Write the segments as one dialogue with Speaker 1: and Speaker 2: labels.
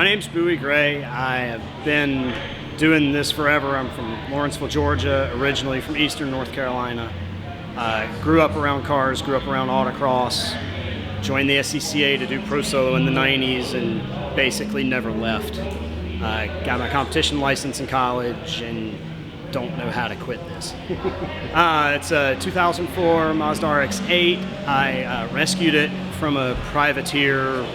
Speaker 1: My name's Bowie Gray. I have been doing this forever. I'm from Lawrenceville, Georgia, originally from Eastern North Carolina. Grew up around cars, grew up around autocross, joined the SCCA to do pro solo in the 90s and basically never left. Got my competition license in college and don't know how to quit this. It's a 2004 Mazda RX8. I rescued it from a privateer,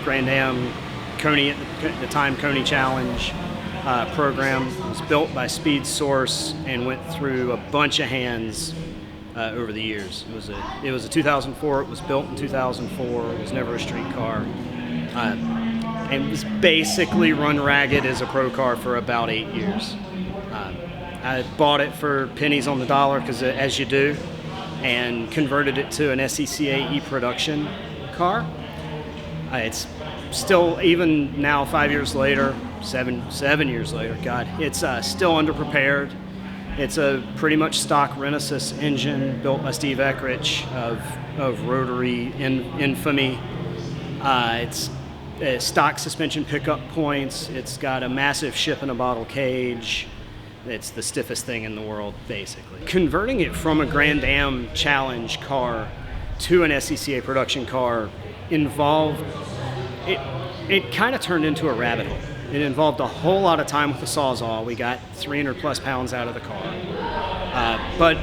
Speaker 1: Grand Am Coney, at the time Coney Challenge program. It was built by SpeedSource and went through a bunch of hands over the years. It was a 2004. It was built in 2004. It was never a street car. And was basically run ragged as a pro car for about 8 years. I bought it for pennies on the dollar, because as you do, and converted it to an SCCA production car. It's still, even now, 5 years later, seven years later, God, it's still underprepared. It's a pretty much stock Renesas engine built by Steve Eckrich of rotary infamy. It's stock suspension pickup points. It's got a massive ship-in-a-bottle cage. It's the stiffest thing in the world, basically. Converting it from a Grand Am Challenge car to an SCCA production car involved, it kind of turned into a rabbit hole. It involved a whole lot of time with the Sawzall. We got 300 plus pounds out of the car. But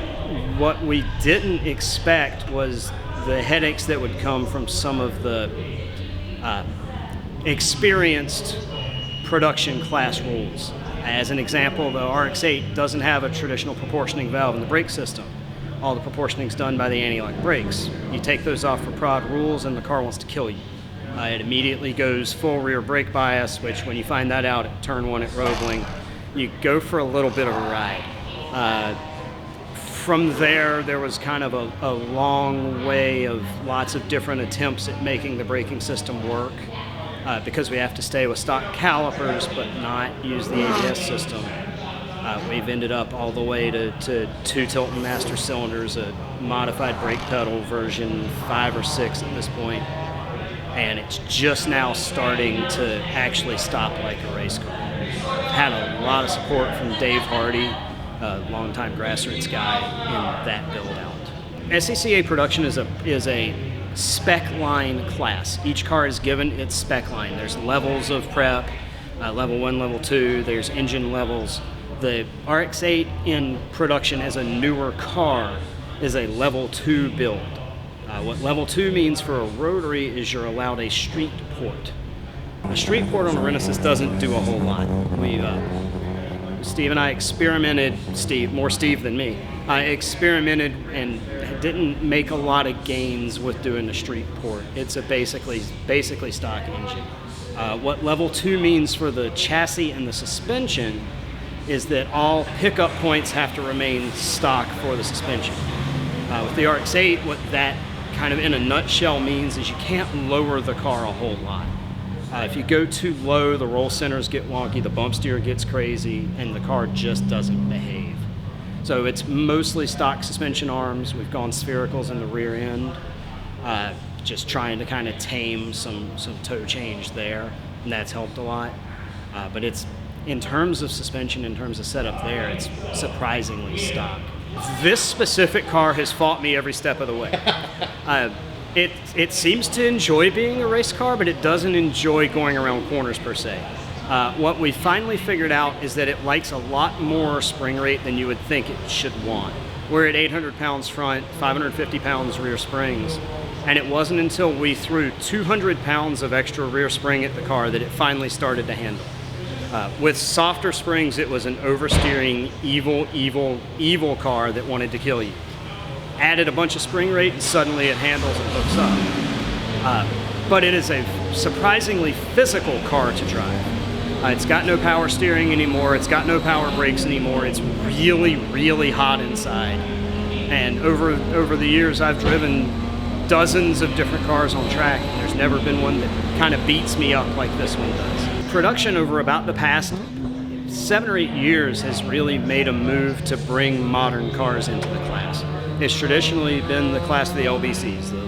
Speaker 1: what we didn't expect was the headaches that would come from some of the experienced production class rules. As an example, the RX8 doesn't have a traditional proportioning valve in the brake system. All the proportioning is done by the anti-lock brakes. You take those off for prod rules and the car wants to kill you. It immediately goes full rear brake bias, which when you find that out at turn 1 at Roebling, you go for a little bit of a ride. From there was kind of a long way of lots of different attempts at making the braking system work. Because we have to stay with stock calipers but not use the ABS system. We've ended up all the way to 2 Tilton master cylinders, a modified brake pedal version 5 or 6 at this point, and it's just now starting to actually stop like a race car. Had a lot of support from Dave Hardy, a longtime Grassroots guy, in that build out. SCCA production is a spec line class. Each car is given its spec line. There's levels of prep, level 1, level 2, there's engine levels. The RX8 in production as a newer car is a level 2 build. What level 2 means for a rotary is you're allowed a street port. A street port on a Renesas doesn't do a whole lot. Steve and I experimented, more Steve than me. I experimented and didn't make a lot of gains with doing the street port. It's a basically stock engine. What level 2 means for the chassis and the suspension is that all pickup points have to remain stock for the suspension. With the RX8, what that kind of in a nutshell means is you can't lower the car a whole lot. If you go too low, the roll centers get wonky, the bump steer gets crazy, and the car just doesn't behave. So it's mostly stock suspension arms. We've gone sphericals in the rear end, just trying to kind of tame some toe change there, and that's helped a lot. But it's, in terms of suspension, in terms of setup there, it's surprisingly stock. This specific car has fought me every step of the way. It seems to enjoy being a race car, but it doesn't enjoy going around corners per se. What we finally figured out is that it likes a lot more spring rate than you would think it should want. We're at 800 pounds front, 550 pounds rear springs, and it wasn't until we threw 200 pounds of extra rear spring at the car that it finally started to handle. With softer springs, it was an oversteering, evil car that wanted to kill you. Added a bunch of spring rate and suddenly it handles and hooks up. But it is a surprisingly physical car to drive. It's got no power steering anymore, it's got no power brakes anymore, it's really hot inside. And over the years I've driven dozens of different cars on track, and there's never been one that kind of beats me up like this one does. Production over about the past 7 or 8 years has really made a move to bring modern cars into the class. It's traditionally been the class of the LBCs, the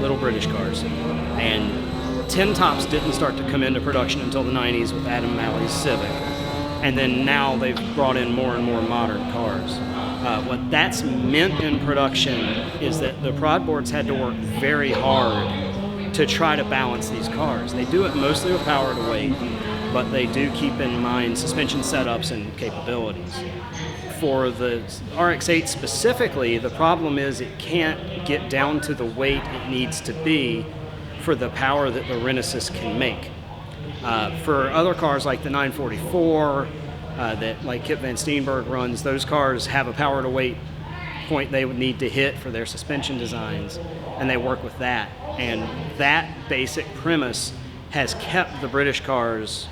Speaker 1: little British cars. And Tin tops didn't start to come into production until the 90s with Adam Malley's Civic. And then now they've brought in more and more modern cars. What that's meant in production is that the prod boards had to work very hard to try to balance these cars. They do it mostly with power to weight, but they do keep in mind suspension setups and capabilities. For the RX8 specifically, the problem is it can't get down to the weight it needs to be for the power that the Renesis can make. For other cars like the 944, that like Kip Van Steenberg runs, those cars have a power to weight point they would need to hit for their suspension designs, and they work with that. And that basic premise has kept the British cars,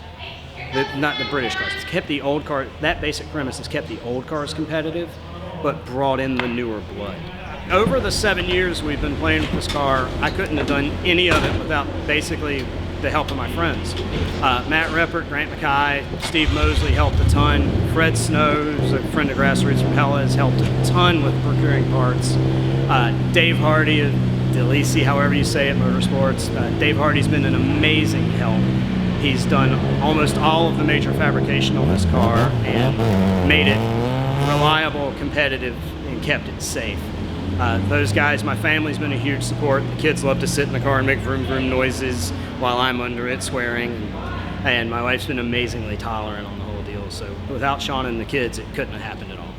Speaker 1: not the British cars, it's kept the old cars, that basic premise has kept the old cars competitive, but brought in the newer blood. Over the 7 years we've been playing with this car, I couldn't have done any of it without basically the help of my friends. Matt Rippert, Grant Mackay, Steve Mosley helped a ton. Fred Snow, who's a friend of Grassroots from Pella, has helped a ton with procuring parts. Dave Hardy, Delisi, however you say it, Motorsports. Dave Hardy's been an amazing help. He's done almost all of the major fabrication on this car and made it reliable, competitive, and kept it safe. Those guys, my family's been a huge support. The kids love to sit in the car and make vroom vroom noises while I'm under it swearing. And my wife's been amazingly tolerant on the whole deal. So without Sean and the kids, it couldn't have happened at all.